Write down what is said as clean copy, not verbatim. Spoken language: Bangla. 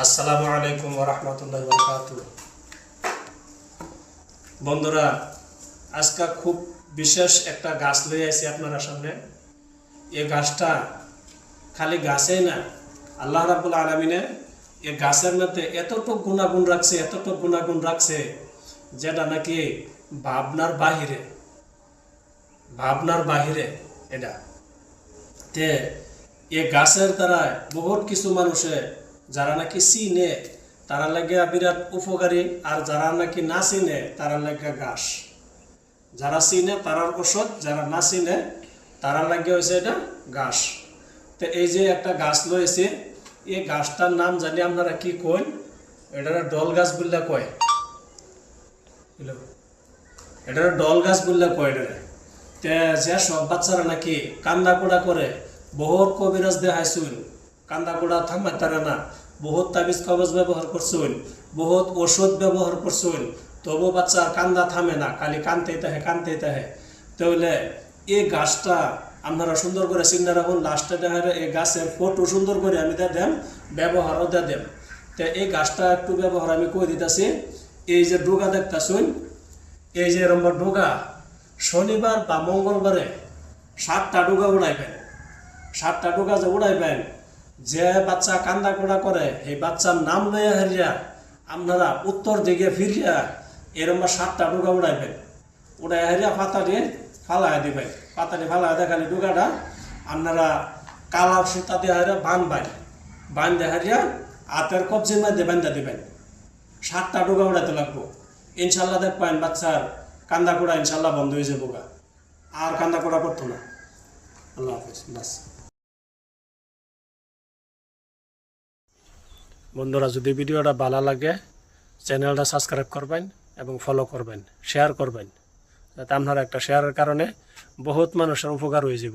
আসসালামু আলাইকুম ওয়া রাহমাতুল্লাহি ওয়া বারাকাতুহু। বন্ধুরা, আজকে খুব বিশেষ একটা গাছ লয়ে আইছি আপনারা সামনে। এই গাছটা খালি গাছেই না, আল্লাহ রাব্বুল আলামিনে এই গাছের মধ্যে এতটুকু গুণাগুণ রাখছে যেটা নাকি ভাবনার বাহিরে এটা। তে এই গাছের দ্বারা বহুত কিছু মানুষে যারা নাকি চিনে তারা লাগে বিরাট উপকারী, আর যারা নাকি না চিনে তারা লাগে ঘাস। যারা চিনে তারার ওষুধ, যারা না চিনে তারা লাগে হয়েছে এটা ঘাস। তো এই যে একটা গাছ লয়েছে, এই গাছটার নাম জানি আপনারা কি কই, এটা ডল গাছ বললে কয়, এটা ডল গাছ বললে কয়। এটা তে যে সব বাচ্চারা নাকি কান্দা কোড়া করে, বহুত কবিরাজ দেখাইছুন, কান্দা কোড়া থামাই তারা না, বহুত তাবিজ কবজ ব্যবহার করছুন, বহুত ওষুধ ব্যবহার করছুন, তবু বাচ্চার কান্দা থামে না, খালি কানতেই তাহে। তাহলে এই গাছটা আপনারা সুন্দর করে চিন্তা রাখুন। লাস্টে দেখা এই গাছের ফটো সুন্দর করে আমি দেন, ব্যবহারও দেন। তো এই গাছটা একটু ব্যবহার আমি করে দিতেছি। এই যে ডোগা দেখতেছুন, এই যে এরম্বর ডোগা শনিবার বা মঙ্গলবারে 7টা ডোগা উড়াইবেন। 7টা ডোগা যে উড়াইবেন, যে বাচ্চা কান্দা কোড়া করে এই বাচ্চার নাম লইয়া হারিয়া আপনারা উত্তর দিকে ফিরিয়া এরম 7টা ডোগা উড়াইবেন। উড়াই হারিয়া পাতা দিয়ে ফালাই দিবেন। পাতা দিয়ে ফালাই দিয়ে খালি ডোগাটা আপনারা কালা সুতা দিয়ে হারিয়া বান্ধে হারিয়া হাতের কবজির মধ্যে বান্ধা দিবেন। 7টা ডোগা উড়াইতে লাগবো। ইনশাল্লাহ দেখবেন বাচ্চার কান্দা কোড়া ইনশাল্লাহ বন্ধ হয়ে যাবো, আর কান্দা কোড়া করতো না। আল্লাহ হাফেজ। বাস বন্ধুরা, যদি ভিডিওটা ভালো লাগে চ্যানেলটা সাবস্ক্রাইব করবেন এবং ফলো করবেন, শেয়ার করবেন, যাতে আপনার একটা শেয়ারের কারণে বহুত মানুষের উপকার হয়ে যাবে।